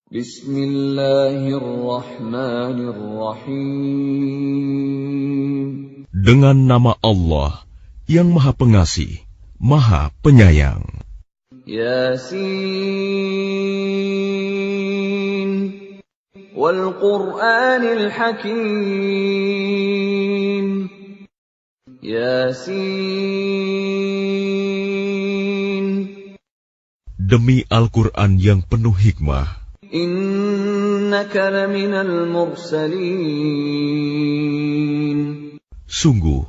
Bismillahirrahmanirrahim. Dengan nama Allah yang Maha Pengasih, Maha Penyayang. Yasin wal Qur'anil Hakim. Yasin. Demi Al-Quran yang penuh hikmah. Innaka laminal mursalin. Sungguh,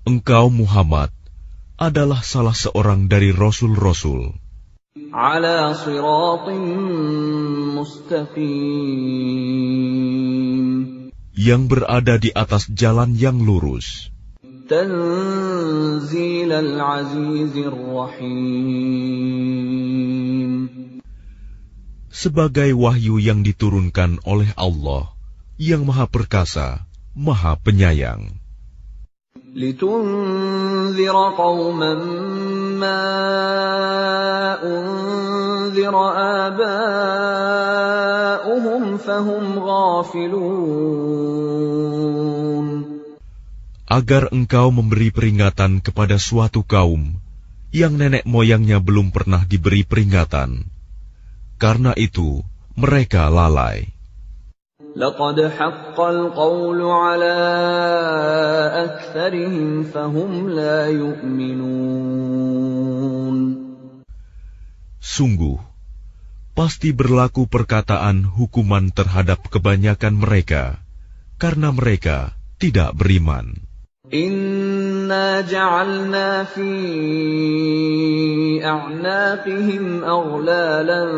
engkau Muhammad adalah salah seorang dari Rasul-Rasul. Ala siratin mustaqim. Yang berada di atas jalan yang lurus. Tanzilal azizir rahim. Sebagai wahyu yang diturunkan oleh Allah yang Maha Perkasa, Maha Penyayang. Litunzira qauman ma unzira aba'uhum fahum ghafilun. Agar engkau memberi peringatan kepada suatu kaum yang nenek moyangnya belum pernah diberi peringatan. Karena itu, mereka lalai. Laqad haqqal qawlu ala aktsarihim fahum la yu'minun. Sungguh, pasti berlaku perkataan hukuman terhadap kebanyakan mereka, karena mereka tidak beriman. Inna ja'alna fi a'naqihim aghlalan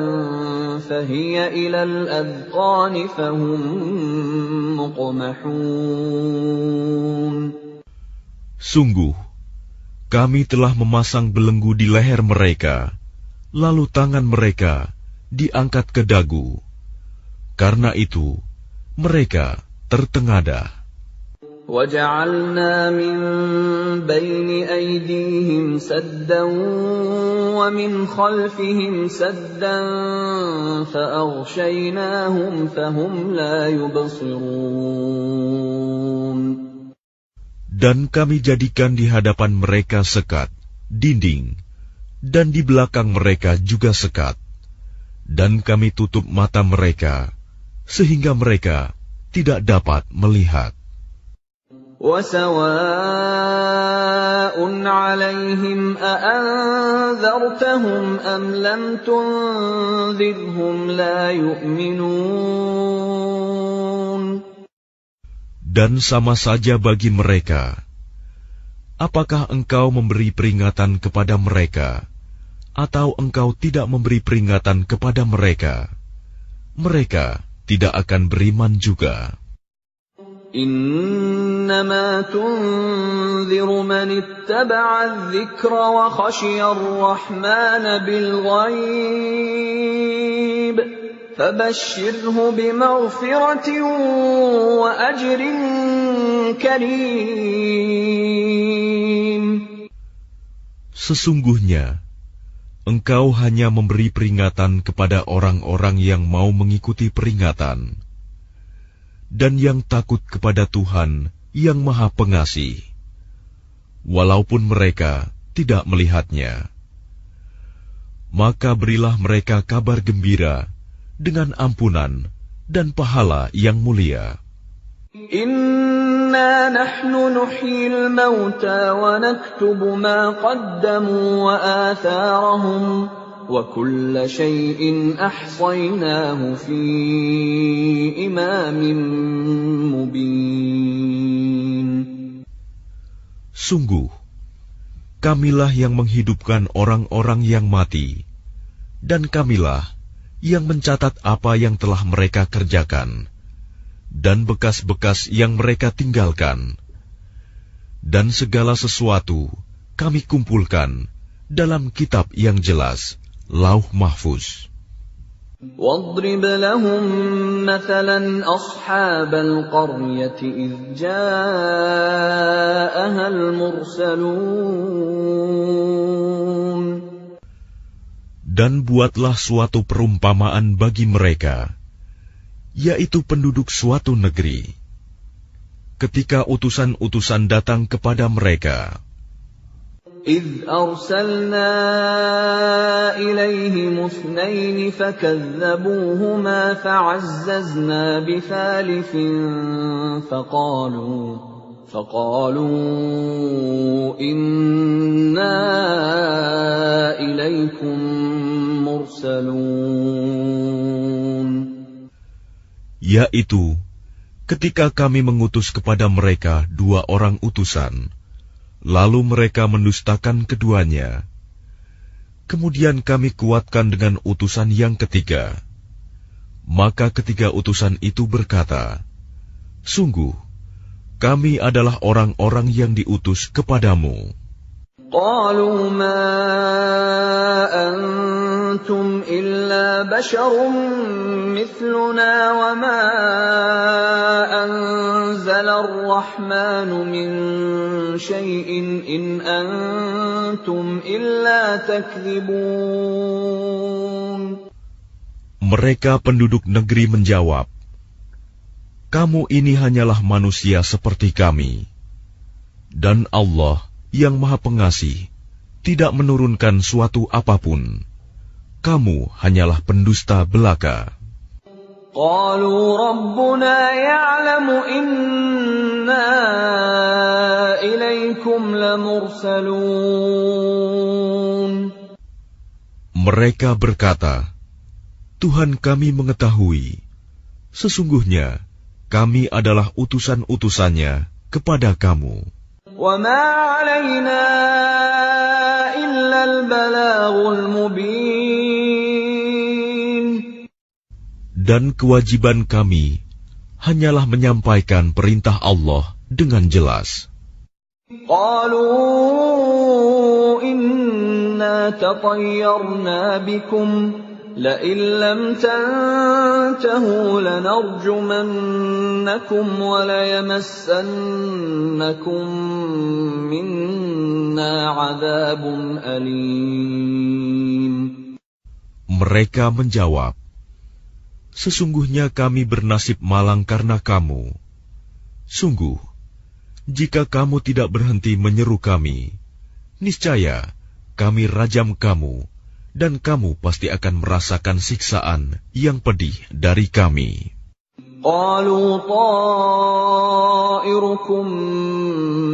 fahiya ilal adqani fahum muqmahun. Sungguh, kami telah memasang belenggu di leher mereka, lalu tangan mereka diangkat ke dagu. Karena itu, mereka tertengadah. وَجَعَلْنَا مِنْ بَيْنِ أَيْدِيهِمْ سَدًّا وَمِنْ خَلْفِهِمْ سَدًّا فَأَغْشَيْنَاهُمْ فَهُمْ لَا يُبْصِرُونَ. Dan kami jadikan di hadapan mereka sekat, dinding, dan di belakang mereka juga sekat. Dan kami tutup mata mereka, sehingga mereka tidak dapat melihat. وَسَوَاءٌ عَلَيْهِمْ أَأَنذَرْتَهُمْ أَمْ لَمْ تُنذِرْهُمْ لَا يُؤْمِنُونَ. Dan sama saja bagi mereka, apakah engkau memberi peringatan kepada mereka, atau engkau tidak memberi peringatan kepada mereka, mereka tidak akan beriman juga. إنما تنذر من اتبع الذكر وخشي الرحمن بالغيب فبشره بمغفرة وأجر كريم. Sesungguhnya, engkau hanya memberi peringatan kepada orang-orang yang mau mengikuti peringatan, dan yang takut kepada Tuhan yang Maha Pengasih, walaupun mereka tidak melihatnya. Maka berilah mereka kabar gembira dengan ampunan dan pahala yang mulia. Inna nahnu nuhyil mauta wa naktubu ma qaddamu wa atharahum wa kulla shay'in ahsaynaahu fi imamin mubin. Sungguh, kamilah yang menghidupkan orang-orang yang mati, dan kamilah yang mencatat apa yang telah mereka kerjakan, dan bekas-bekas yang mereka tinggalkan. Dan segala sesuatu kami kumpulkan dalam kitab yang jelas, Lauh Mahfuz. وَاضْرِبْ لَهُمْ مَثَلًا أَصْحَابَ الْقَرْيَةِ إِذْ جَاءَهَا الْمُرْسَلُونَ. Dan buatlah suatu perumpamaan bagi mereka, yaitu penduduk suatu negeri. Ketika utusan-utusan datang kepada mereka, إِذْ أَرْسَلْنَا إِلَيْهِمُ اثْنَيْنِ فَكَذَّبُوهُمَا فَعَزَّزْنَا بِثَالِثٍ فَقَالُوا إِنَّا إِلَيْكُمْ مُرْسَلُونَ. Yaitu, ketika kami mengutus kepada mereka 2 orang utusan, lalu mereka mendustakan keduanya. Kemudian kami kuatkan dengan utusan yang ketiga. Maka ketiga utusan itu berkata, sungguh, kami adalah orang-orang yang diutus kepadamu. قالوا ما أنتم إلا بشر مثلنا وما أنزل الرحمن من شيء إن أنتم إلا تكذبون. Mereka penduduk negeri menjawab, kamu ini hanyalah manusia seperti kami, dan Allah yang Maha Pengasih tidak menurunkan suatu apapun. Kamu hanyalah pendusta belaka. قالوا ربنا يعلم إنا إليكم لمرسلون. Mereka berkata, Tuhan kami mengetahui, sesungguhnya kami adalah utusan-utusannya kepada kamu. وَمَا عَلَيْنَا إِلَّا الْبَلَاغُ الْمُبِينُ. Dan kewajiban kami hanyalah menyampaikan perintah Allah dengan jelas. قَالُوا إِنَّا تَطَيَّرْنَا بِكُمْ لَئِن لَّمْ تَنْتَهُوا لَنَرْجُمَنَّكُمْ وَلَيَمَسَّنَّكُمْ مِنَّا عَذَابٌ أَلِيمٌ. Mereka menjawab, sesungguhnya kami bernasib malang karena kamu. Sungguh, jika kamu tidak berhenti menyeru kami, niscaya kami rajam kamu, dan kamu pasti akan merasakan siksaan yang pedih dari kami. قَالُوا طَائِرُكُمْ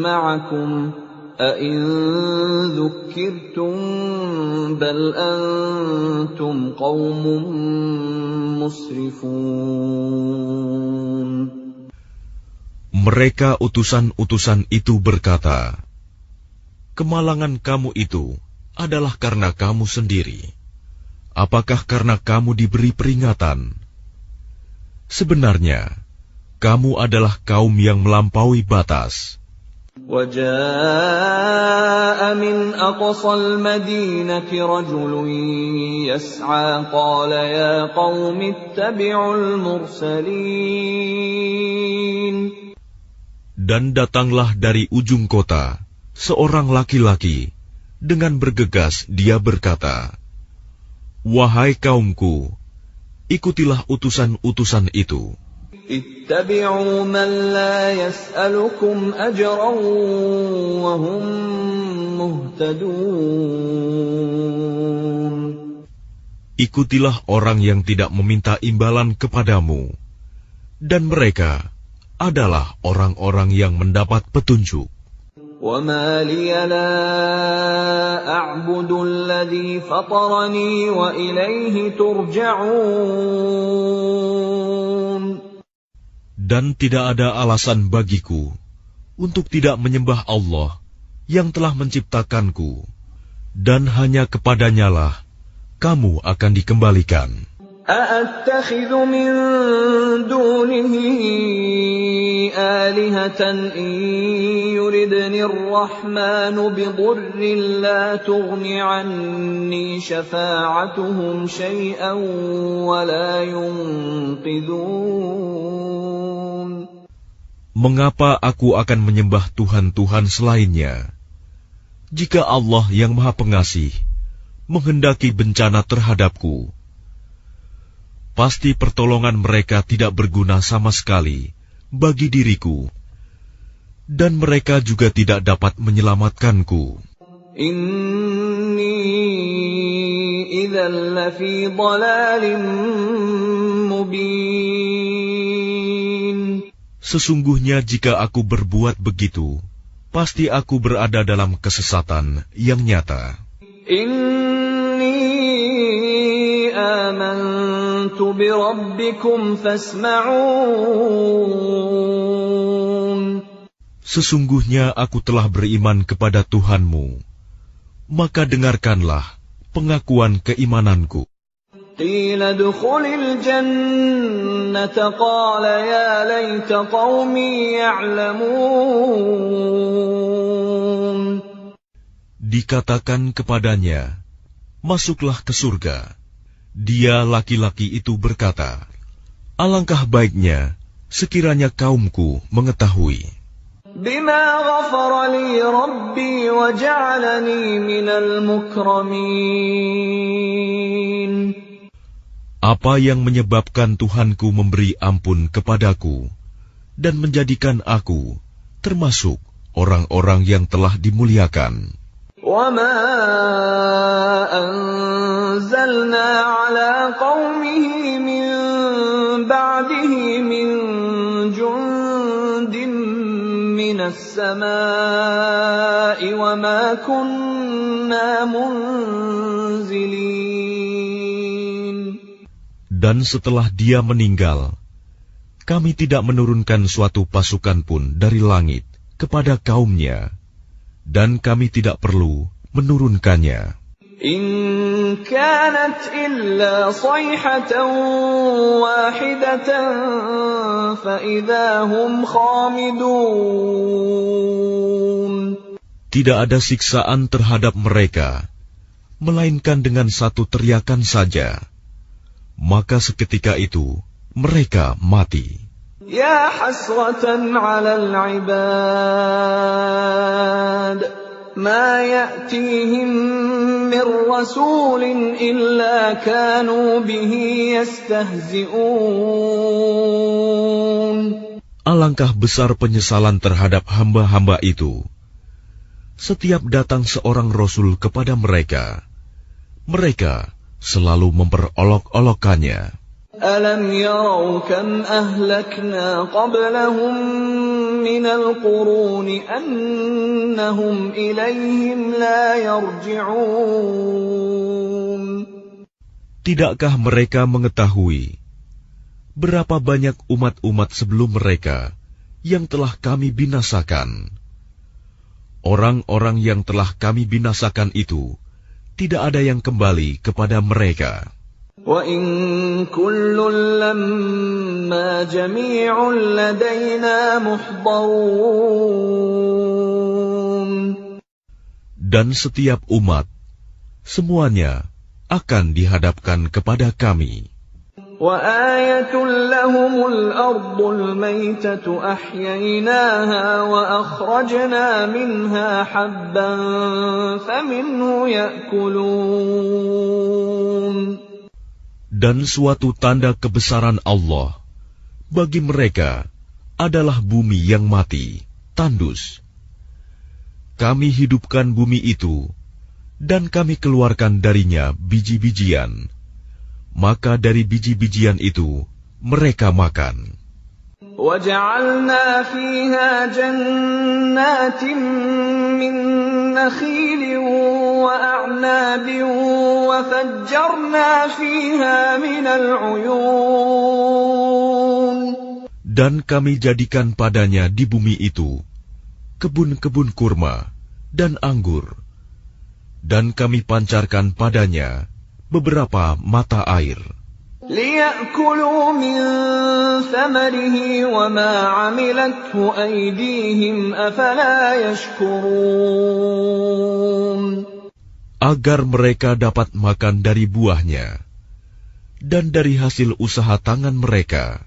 مَعَكُمْ أَإِن ذُكِّرْتُمْ بَلْ أَنْتُمْ قَوْمٌ مُسْرِفُونَ. Mereka utusan-utusan itu berkata, kemalangan kamu itu adalah karena kamu sendiri. Apakah karena kamu diberi peringatan? Sebenarnya, kamu adalah kaum yang melampaui batas. وَجَاءَ مِنْ أَقْصَى الْمَدِينَةِ رَجُلٌ يَسْعَى قَالَ يَا قَوْمِ اتَّبِعُوا الْمُرْسَلِينَ. Dan datanglah dari ujung kota seorang laki-laki, dengan bergegas dia berkata, wahai kaumku, ikutilah utusan-utusan itu. اتَّبِعُوا مَنْ لَا يَسْأَلُكُمْ أَجْرًا وَهُمْ مُهْتَدُونَ. Ikutilah orang yang tidak meminta imbalan kepadamu, dan mereka adalah orang-orang yang mendapat petunjuk. وَمَا لِيَ لَا أَعْبُدُ الَّذِي فَطَرَنِي وَإِلَيْهِ تُرْجَعُونَ. Dan tidak ada alasan bagiku untuk tidak menyembah Allah yang telah menciptakanku, dan hanya kepadanyalah kamu akan dikembalikan. أَأَتَّخِذُ مِن دُونِهِ آلِهَةً إِن يُرِدْنِ الرَّحْمَنُ بِضُرٍّ لَّا تُغْنِ عَنِّي شَفَاعَتُهُمْ شَيْئًا وَلَا يُنقِذُونَ. Mengapa aku akan menyembah Tuhan-Tuhan selainnya, jika Allah yang Maha Pengasih menghendaki bencana terhadapku, pasti pertolongan mereka tidak berguna sama sekali bagi diriku, dan mereka juga tidak dapat menyelamatkanku. Inni idzan lafi dhalalin mubin. Sesungguhnya jika aku berbuat begitu, pasti aku berada dalam kesesatan yang nyata. Inni amantu bi rabbikum fasma'un. Sesungguhnya aku telah beriman kepada Tuhanmu, maka dengarkanlah pengakuan keimananku. Qila dukhulil jannata qala ya laita qaumi ya'lamun. Dikatakan kepadanya, masuklah ke surga. Dia laki-laki itu berkata, alangkah baiknya sekiranya kaumku mengetahui. Bima ghafara li rabbi wa ja'alani minal mukramin. Apa yang menyebabkan Tuhanku memberi ampun kepadaku dan menjadikan aku termasuk orang-orang yang telah dimuliakan. Wa ma anzalna ala qaumihi min ba'dihi min jundin minas samaa'i wa ma kunna munzilin. Dan setelah dia meninggal, kami tidak menurunkan suatu pasukan pun dari langit kepada kaumnya, dan kami tidak perlu menurunkannya. In kanat illa sayhatan wahidatan fa idza hum khamidun. Tidak ada siksaan terhadap mereka, melainkan dengan satu teriakan saja. Maka seketika itu mereka mati. Ya hasratan 'alal 'ibad ma ya'tihim min rasulin illa kanu bihi yastahzi'un. Alangkah besar penyesalan terhadap hamba-hamba itu. Setiap datang seorang rasul kepada mereka, mereka selalu memperolok-olokkannya. Alam yarau kam ahlakna qablahum minal quruni annahum ilayhim la yarji'un. Tidakkah mereka mengetahui berapa banyak umat-umat sebelum mereka yang telah kami binasakan? Orang-orang yang telah kami binasakan itu tidak ada yang kembali kepada mereka. Wa in kullun lamma jami'un ladaina muhdarun. Dan setiap umat, semuanya akan dihadapkan kepada kami. Wa ayatul lahumul ardul maytatu ahyaynaha wa akhrajna minha habban faminhu ya'kulun. Dan suatu tanda kebesaran Allah bagi mereka adalah bumi yang mati, tandus. Kami hidupkan bumi itu, dan kami keluarkan darinya biji-bijian. Maka dari biji-bijian itu mereka makan. وَجَعَلْنَا فِيهَا جَنَّاتٍ مِّن نَّخِيلٍ وَأَعْنَابٍ وَفَجَّرْنَا فِيهَا مِنَ الْعُيُونِ. Dan kami jadikan padanya di bumi itu kebun-kebun kurma dan anggur, dan kami pancarkan padanya beberapa mata air. لِيَأْكُلُوا مِنْ ثَمَرِهِ وَمَا عَمِلَتْهُ أَيْدِيهِمْ أَفَلَا يَشْكُرُونَ. Agar mereka dapat makan dari buahnya dan dari hasil usaha tangan mereka.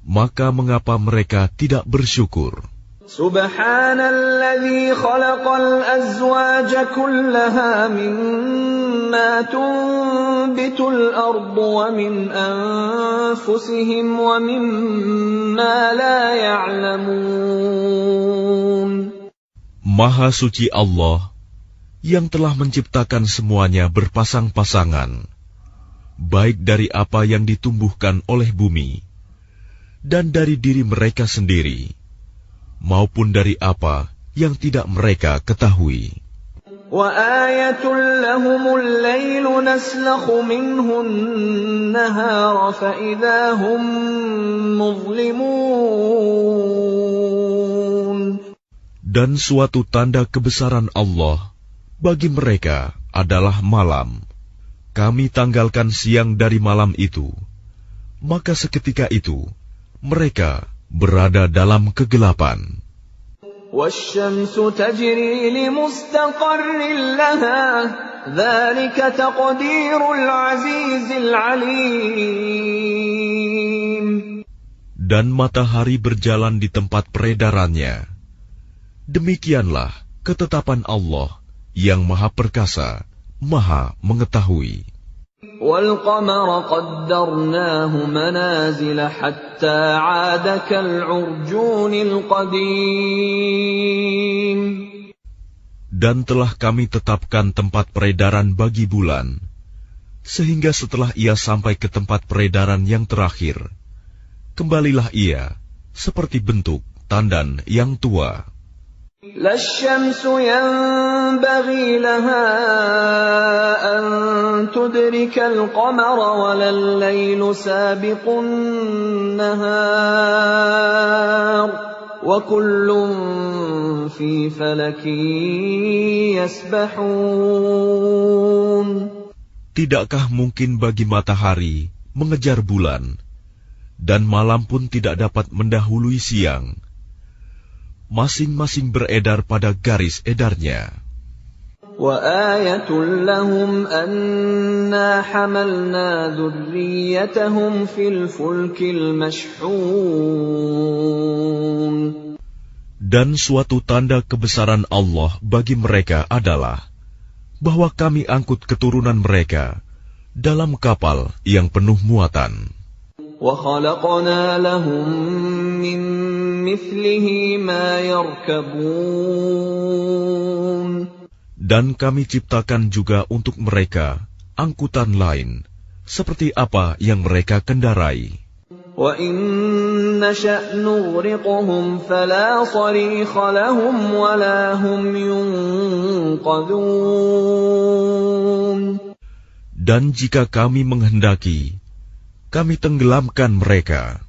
Maka mengapa mereka tidak bersyukur? Subhanalladzi khalaqal azwaja kullaha mimma tunbitul ardu wa min anfusihim wa mimma la ya'lamun. Maha suci Allah yang telah menciptakan semuanya berpasang-pasangan, baik dari apa yang ditumbuhkan oleh bumi dan dari diri mereka sendiri, maupun dari apa yang tidak mereka ketahui. وَآيَةٌ لَهُمُ اللَّيْلُ نَسْلَخُ مِنْهُ النَّهَارَ فَإِذَا هُمْ مُظْلِمُونَ. Dan suatu tanda kebesaran Allah bagi mereka adalah malam. Kami tanggalkan siang dari malam itu, maka seketika itu mereka berada dalam kegelapan. وَالشَّمْسُ تَجْرِي لِمُسْتَقَرٍّ لَهَا ذَلِكَ تَقْدِيرُ الْعَزِيزِ الْعَلِيمِ. Dan matahari berjalan di tempat peredarannya. Demikianlah ketetapan Allah yang Maha Perkasa, Maha Mengetahui. وَالْقَمَرَ قَدَّرْنَاهُ مَنَازِلَ حَتَّى عَادَ كَالْعُرْجُونِ الْقَدِيمِ. Dan telah kami tetapkan tempat peredaran bagi bulan, sehingga setelah ia sampai ke tempat peredaran yang terakhir, kembalilah ia seperti bentuk tandan yang tua. لا الشمس ينبغي لها أن تدرك القمر ولا الليل سابق النهار وكل في فلك يسبحون. Tidakkah mungkin bagi matahari mengejar bulan, dan malam pun tidak dapat mendahului siang? Masing-masing beredar pada garis edarnya. وَآيَةٌ لَهُمْ أَنَّا حَمَلْنَا ذُرِّيَّتَهُمْ فِي الْفُلْكِ الْمَشْحُونِ. Dan suatu tanda kebesaran Allah bagi mereka adalah bahwa kami angkut keturunan mereka dalam kapal yang penuh muatan. وَخَلَقْنَا لَهُم مِّن مِّثْلِهِ مَا يَرْكَبُونَ. Dan kami ciptakan juga untuk mereka angkutan lain, seperti apa yang mereka kendarai. وَإِن نَّشَأْ نُغْرِقْهُمْ فَلَا صَرِيخَ لَهُمْ وَلَا هُمْ يُنقَذُونَ. Dan jika kami menghendaki, kami tenggelamkan mereka,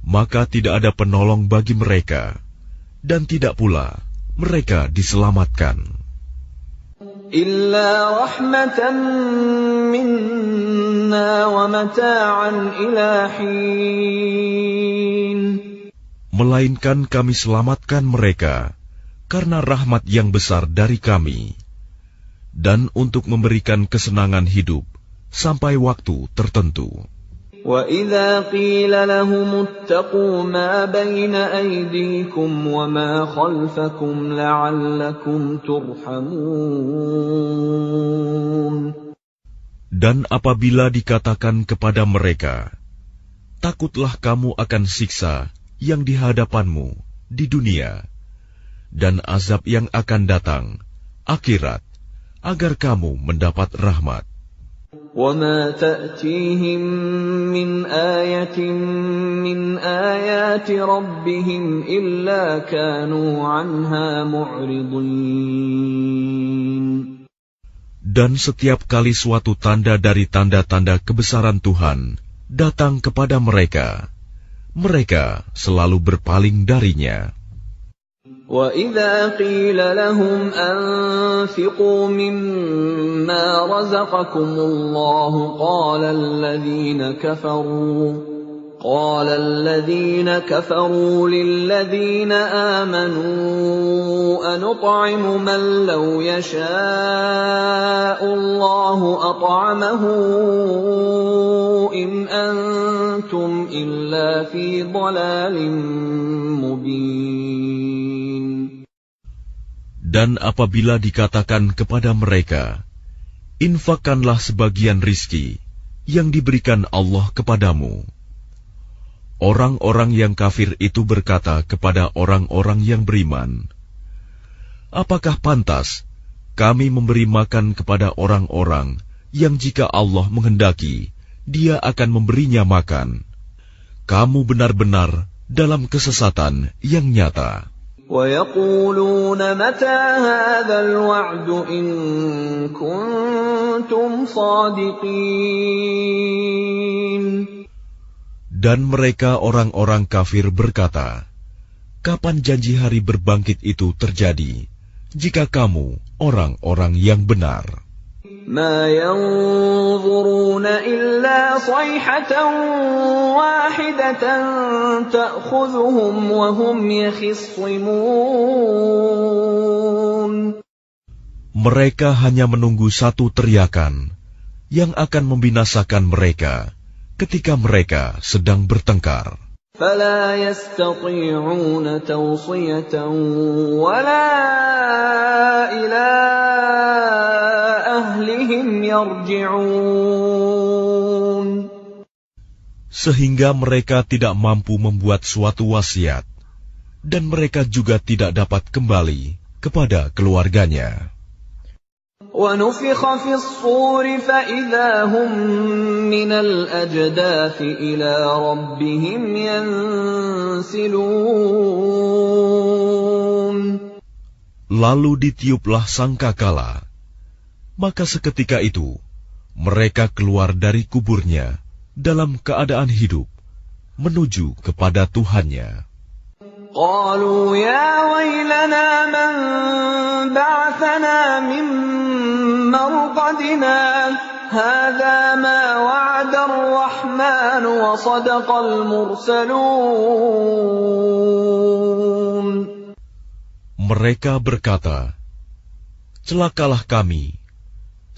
maka tidak ada penolong bagi mereka, dan tidak pula mereka diselamatkan. Illa rahmatan minna wa mata'an ila hin. Melainkan kami selamatkan mereka karena rahmat yang besar dari kami, dan untuk memberikan kesenangan hidup sampai waktu tertentu. وَإِذَا قِيلَ لَهُمُ اتَّقُوا مَا بَيْنَ أَيْدِيكُمْ وَمَا خَلْفَكُمْ لَعَلَّكُمْ تُرْحَمُونَ. Dan apabila dikatakan kepada mereka, takutlah kamu akan siksa yang di hadapanmu di dunia, dan azab yang akan datang, akhirat, agar kamu mendapat rahmat. وَمَا تَأْتِيهِمْ مِنْ آيَةٍ مِنْ آيَاتِ رَبِّهِمْ إِلَّا كَانُوا عَنْهَا مُعْرِضِينَ. Dan setiap kali suatu tanda dari tanda-tanda kebesaran Tuhan datang kepada mereka, mereka selalu berpaling darinya. وَإِذَا قِيلَ لَهُمْ أَنفِقُوا مِمَّا رَزَقَكُمُ اللَّهُ قَالَ الَّذِينَ كَفَرُوا لِلَّذِينَ آمَنُوا أَنُطْعِمُ مَن لَّوْ يَشَاءُ اللَّهُ أَطْعَمَهُ إِنْ أَنتُمْ إِلَّا فِي ضَلَالٍ مُّبِينٍ. Dan apabila dikatakan kepada mereka, infakkanlah sebagian rizki yang diberikan Allah kepadamu, orang-orang yang kafir itu berkata kepada orang-orang yang beriman, apakah pantas kami memberi makan kepada orang-orang yang jika Allah menghendaki, Dia akan memberinya makan? Kamu benar-benar dalam kesesatan yang nyata. وَيَقُولُونَ مَتَى هَذَا الْوَعْدُ إِن كُنتُمْ صَادِقِينَ. Dan mereka orang-orang kafir berkata, kapan janji hari berbangkit itu terjadi, jika kamu orang-orang yang benar? مَا يَنظُرُونَ إِلَّا صَيْحَةً وَاحِدَةً تَأْخُذُهُمْ وَهُمْ يَخِصِّمُونَ. Mereka hanya menunggu satu teriakan yang akan membinasakan mereka ketika mereka sedang bertengkar. فَلَا يَسْتَطِيعُونَ تَوْصِيَةً وَلَا إِلَىٰ أَهْلِهِمْ يَرْجِعُونَ. Sehingga mereka tidak mampu membuat suatu wasiat, dan mereka juga tidak dapat kembali kepada keluarganya. وَنُفِخَ فِي الصُّورِ فَإِذَا هُم مِّنَ الْأَجْدَاثِ إِلَىٰ رَبِّهِمْ يَنسِلُونَ. Lalu ditiuplah sangkakala, maka seketika itu mereka keluar dari kuburnya dalam keadaan hidup menuju kepada Tuhannya. قالوا يا ويلنا من بعثنا من مرقدنا هذا ما وعد الرحمن وصدق المرسلون. Mereka berkata, celakalah kami,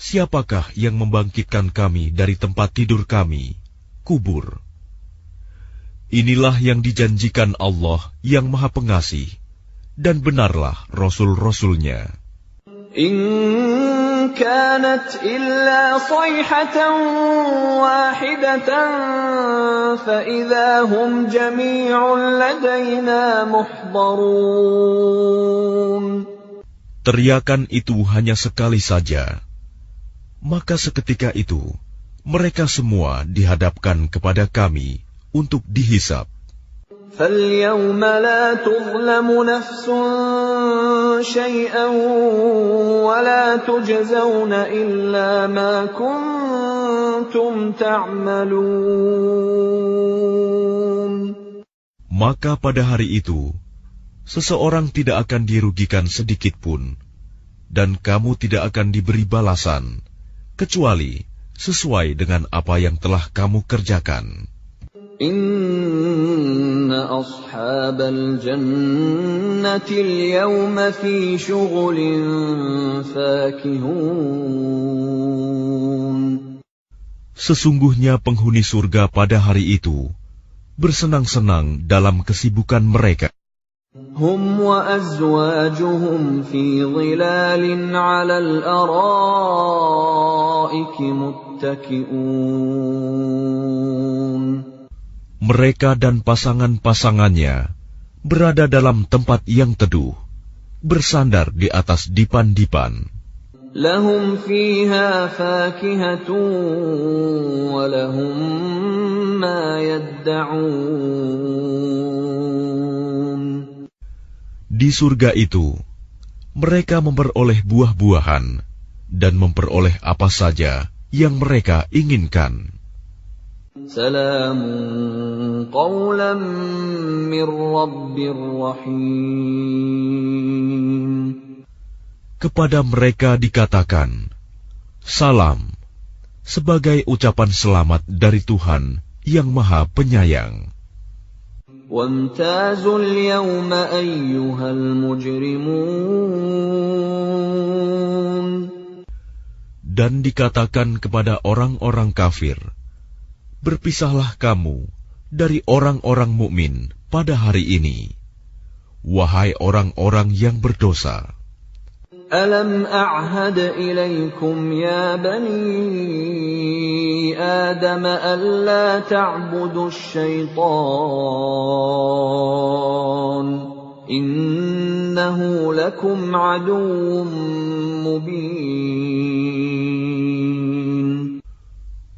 siapakah yang membangkitkan kami dari tempat tidur kami, kubur? Inilah yang dijanjikan Allah yang Maha Pengasih, dan benarlah Rasul-Rasulnya. In kanat illa sayhatan wahidatan fa idza hum jami'un ladaina muhdarun. Teriakan itu hanya sekali saja, maka seketika itu mereka semua dihadapkan kepada kami untuk dihisab. فَالْيَوْمَ لَا تُظْلَمُ نَفْسٌ شَيْئًا وَلَا تُجْزَوْنَ إِلَّا مَا كُنتُمْ تَعْمَلُونَ. Maka pada hari itu, seseorang tidak akan dirugikan sedikit pun, dan kamu tidak akan diberi balasan, kecuali sesuai dengan apa yang telah kamu kerjakan. Inna ashabal jannati al-yawma fi syughulin fakihun. Sesungguhnya penghuni surga pada hari itu bersenang-senang dalam kesibukan mereka. Hum wa azwajuhum fi dhilalin 'alal araiki muttaki'un. Mereka dan pasangan-pasangannya berada dalam tempat yang teduh, bersandar di atas dipan-dipan. Lahum fiha fakihatun wa lahum ma yadda'un. Di surga itu, mereka memperoleh buah-buahan dan memperoleh apa saja yang mereka inginkan. Salamun qawlan min Rabbir Rahim. Kepada mereka dikatakan, salam, sebagai ucapan selamat dari Tuhan yang Maha Penyayang. Wamtazul yawma ayyuhal mujrimun. Dan dikatakan kepada orang-orang kafir, berpisahlah kamu dari orang-orang mukmin pada hari ini, wahai orang-orang yang berdosa. ألم أعهد إليكم يا بني آدم ألا تعبدوا الشيطان إنه لكم عدو مبين.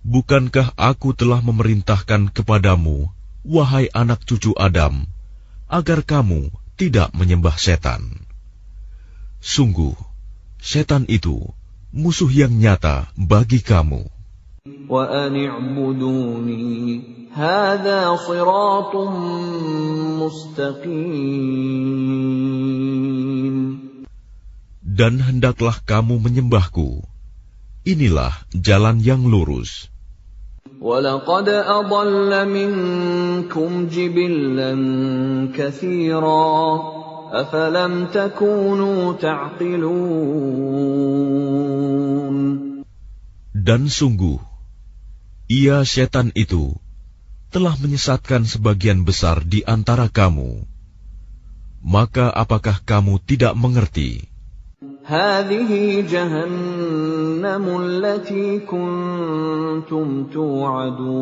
Bukankah aku telah memerintahkan kepadamu, wahai anak cucu Adam, agar kamu tidak menyembah setan? Sungguh, setan itu musuh yang nyata bagi kamu. وَأَنِ اعْبُدُونِي هَذَا صِرَاطٌ مُسْتَقِيمٌ. Dan hendaklah kamu menyembahku. Inilah jalan yang lurus. وَلَقَدْ أَضَلَّ مِنكُمْ جِبِلًّا كَثِيرًا أَفَلَمْ تَكُونُوا تَعْقِلُونَ. Dan sungguh, ia setan itu telah menyesatkan sebagian besar di antara kamu. Maka apakah kamu tidak mengerti? هَذِهِ جَهَنَّمُ الَّتِي كُنتُمْ تُوعَدُونَ.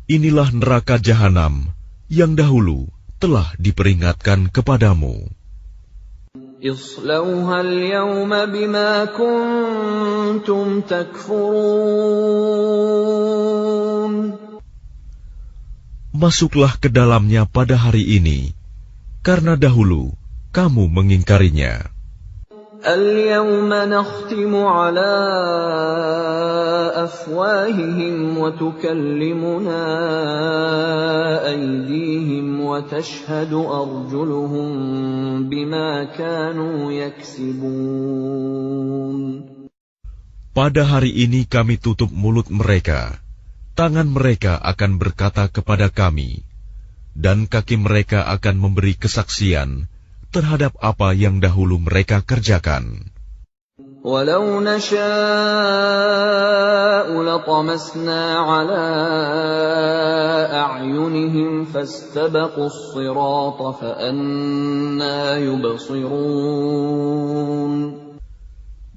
Inilah neraka jahanam yang dahulu telah diperingatkan kepadamu. اصْلَوْهَا الْيَوْمَ بِمَا كُنتُمْ تَكْفُرُونَ. Masuklah ke dalamnya pada hari ini, karena dahulu kamu mengingkarinya. الْيَوْمَ نَخْتِمُ عَلَى أَفْوَاهِهِمْ وَتُكَلِّمُنَا أَيْدِيهِمْ وَتَشْهَدُ أَرْجُلُهُم بِمَا كَانُوا يَكْسِبُونَ. Pada hari ini kami tutup mulut mereka, tangan mereka akan berkata kepada kami, dan kaki mereka akan memberi kesaksian terhadap apa yang dahulu mereka kerjakan. وَلَوْ نَشَاءُ لَطَمَسْنَا عَلَىٰ أَعْيُنِهِمْ فَاسْتَبَقُوا الصِّرَاطَ فَأَنَّىٰ يُبْصِرُونَ.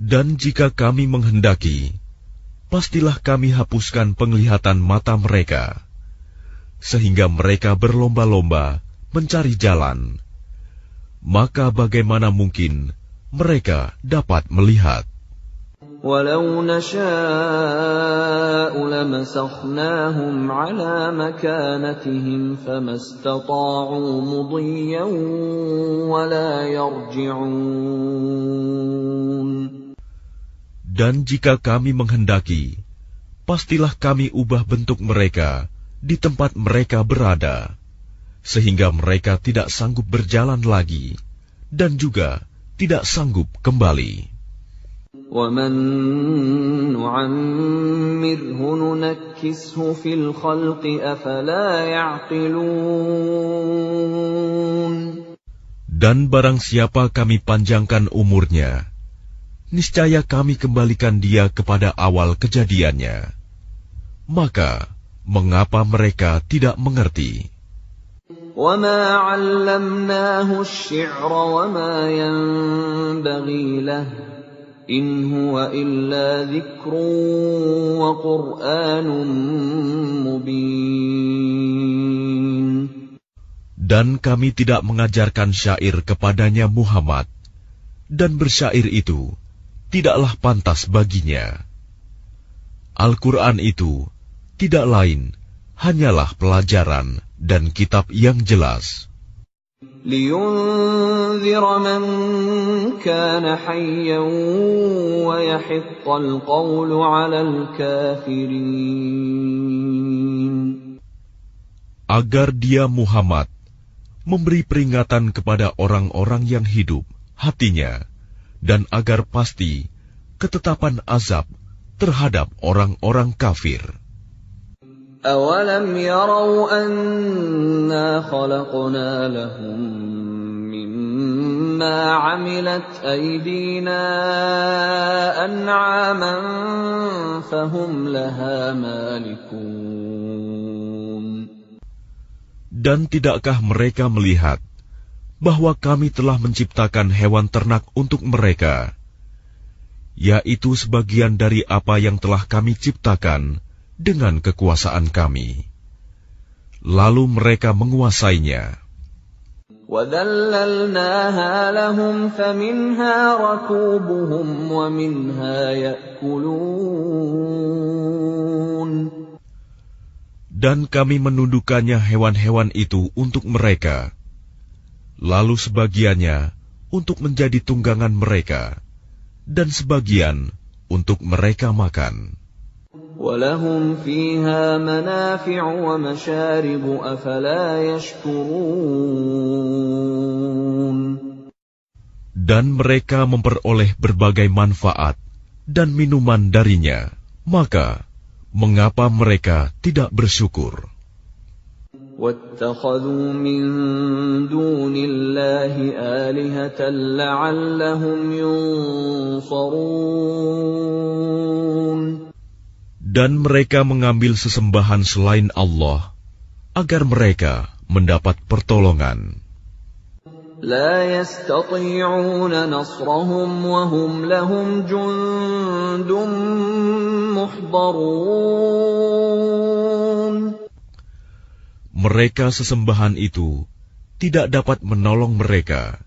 Dan jika kami menghendaki, pastilah kami hapuskan penglihatan mata mereka, sehingga mereka berlomba-lomba mencari jalan. Maka bagaimana mungkin mereka dapat melihat? وَلَوْ نَشَاءُ لَمَسَخْنَاهُمْ عَلَىٰ مَكَانَتِهِمْ فَمَا اسْتَطَاعُوا مُضِيًّا وَلَا يَرْجِعُونَ. Dan jika kami menghendaki, pastilah kami ubah bentuk mereka di tempat mereka berada, sehingga mereka tidak sanggup berjalan lagi, dan juga tidak sanggup kembali. وَمَن نُّعَمِّرْهُ نُنَكِّسْهُ فِي الْخَلْقِ أَفَلَا يَعْقِلُونَ. Dan barang siapa kami panjangkan umurnya, niscaya kami kembalikan dia kepada awal kejadiannya. Maka, mengapa mereka tidak mengerti? وَمَا عَلَّمْنَاهُ الشِّعْرَ وَمَا يَنبَغِي لَهُ إِنْ هُوَ إِلَّا ذِكْرٌ وَقُرْآنٌ مُبِينٌ. Dan kami tidak mengajarkan syair kepadanya Muhammad, dan bersyair itu tidaklah pantas baginya. Al-Quran itu tidak lain hanyalah pelajaran dan kitab yang jelas. لِيُنذِرَ مَن كَانَ حَيًّا وَيَحِقَّ الْقَوْلُ عَلَى الْكَافِرِينَ. Agar dia Muhammad memberi peringatan kepada orang-orang yang hidup hatinya, dan agar pasti ketetapan azab terhadap orang-orang kafir. أَوَلَمْ يَرَوْا أَنَّا خَلَقْنَا لَهُم مِّمَّا عَمِلَتْ أَيْدِينَا أَنْعَامًا فَهُمْ لَهَا مَالِكُونَ. Dan tidakkah mereka melihat bahwa kami telah menciptakan hewan ternak untuk mereka, yaitu sebagian dari apa yang telah kami ciptakan dengan kekuasaan kami. Lalu mereka menguasainya. وَذَلَّلْنَاهَا لَهُمْ فَمِنْهَا رَكُوبُهُمْ وَمِنْهَا يَأْكُلُونَ. Dan kami menundukkannya hewan-hewan itu untuk mereka, lalu sebagiannya untuk menjadi tunggangan mereka, dan sebagian untuk mereka makan. وَلَهُمْ فِيهَا مَنَافِعُ وَمَشَارِبُ أَفَلَا يَشْكُرُونَ. Dan mereka memperoleh berbagai manfaat dan minuman darinya, maka mengapa mereka tidak bersyukur? وَاتَّخَذُوا مِن دُونِ اللَّهِ آلِهَةً لَّعَلَّهُمْ يُنصَرُونَ. Dan mereka mengambil sesembahan selain Allah, agar mereka mendapat pertolongan. لَا يَسْتَطِيعُونَ نَصْرَهُمْ وَهُمْ لَهُمْ جُندٌ مُحْضَرُونَ. Mereka sesembahan itu tidak dapat menolong mereka,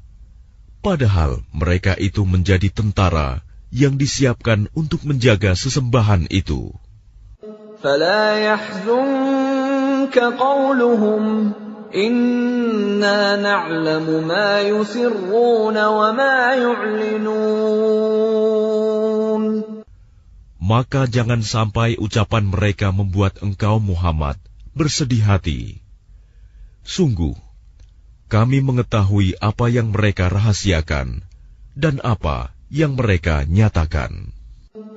padahal mereka itu menjadi tentara yang disiapkan untuk menjaga sesembahan itu. فَلَا يَحْزُنكَ قَوْلُهُمْ إِنَّا نَعْلَمُ مَا يُسِرُّونَ وَمَا يُعْلِنُونَ. Maka jangan sampai ucapan mereka membuat engkau Muhammad bersedih hati. Sungguh, kami mengetahui apa yang mereka rahasiakan dan apa yang mereka nyatakan.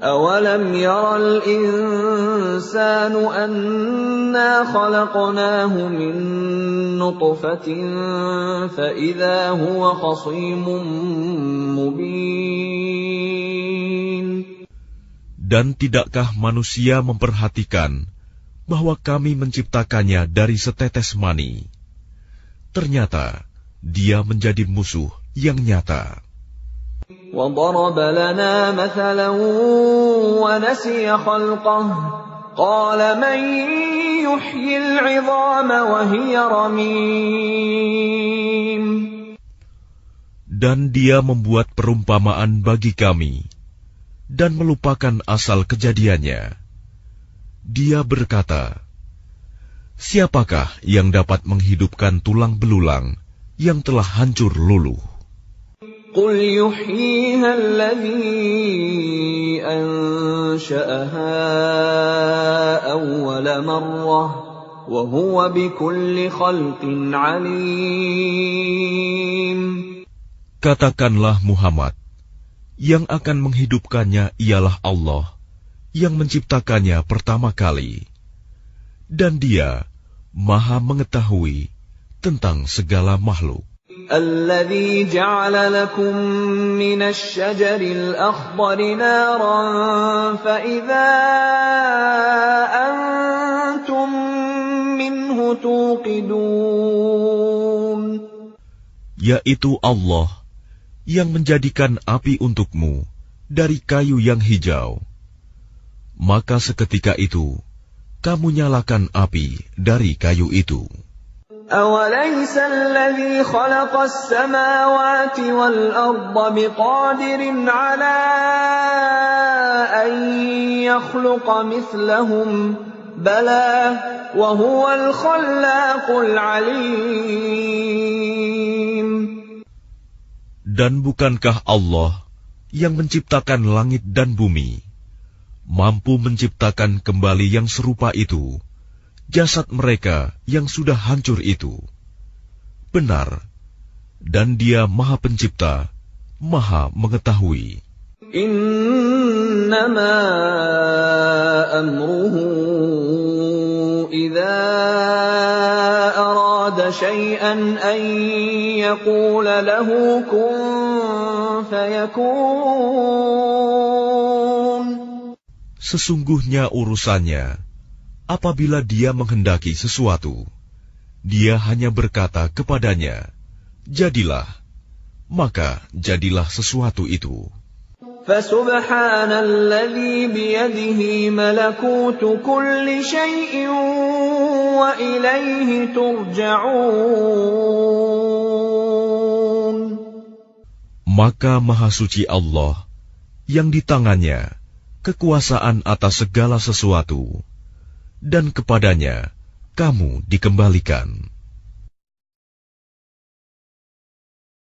أَوَلَمْ يَرَ الْإِنسَانُ أَنَّا خَلَقْنَاهُ مِن نُّطْفَةٍ فَإِذَا هُوَ خَصِيمٌ مُّبِينٌ. Dan tidakkah manusia memperhatikan bahwa kami menciptakannya dari setetes mani? Ternyata dia menjadi musuh yang nyata. وَضَرَبَ لَنَا مَثَلًا وَنَسِيَ خَلْقَهُ قَالَ مَن يُحْيِي الْعِظَامَ وَهِيَ رَمِيمٌ. Dan dia membuat perumpamaan bagi kami dan melupakan asal kejadiannya. Dia berkata, siapakah yang dapat menghidupkan tulang belulang yang telah hancur luluh? قُلْ يُحْيِيهَا الَّذِي أَنشَأَهَا أَوَّلَ مَرَّةٍ وَهُوَ بِكُلِّ خَلْقٍ عَلِيمٌ. Katakanlah Muhammad, yang akan menghidupkannya ialah Allah yang menciptakannya pertama kali, dan Dia Maha mengetahui tentang segala makhluk. الَّذِي جَعَلَ لَكُم مِّنَ الشَّجَرِ الْأَخْضَرِ نَارًا فَإِذَا أَنتُم مِّنْهُ تُوقِدُونَ. Yaitu Allah yang menjadikan api untukmu dari kayu yang hijau. Maka seketika itu kamu nyalakan api dari kayu itu. أَوَلَيْسَ الَّذِي خَلَقَ السَّمَاوَاتِ وَالْأَرْضَ بِقَادِرٍ عَلَىٰ أَن يَخْلُقَ مِثْلَهُم بَلَىٰ وَهُوَ الْخَلَّاقُ الْعَلِيمُ. Dan bukankah Allah yang menciptakan langit dan bumi mampu menciptakan kembali yang serupa itu, jasad mereka yang sudah hancur itu? Benar, dan Dia Maha Pencipta, Maha Mengetahui. Innama amruhu idza arada syai'an an yaqula lahu kun fayakun. Sesungguhnya urusannya, apabila Dia menghendaki sesuatu, Dia hanya berkata kepadanya, jadilah, maka jadilah sesuatu itu. فَسُبْحَانَ الَّذِي بِيَدِهِ مَلَكُوتُ كُلِّ شَيْءٍ وَإِلَيْهِ تُرْجَعُونَ. Maka Maha Suci Allah, yang di tangannya kekuasaan atas segala sesuatu, dan kepadanya kamu dikembalikan.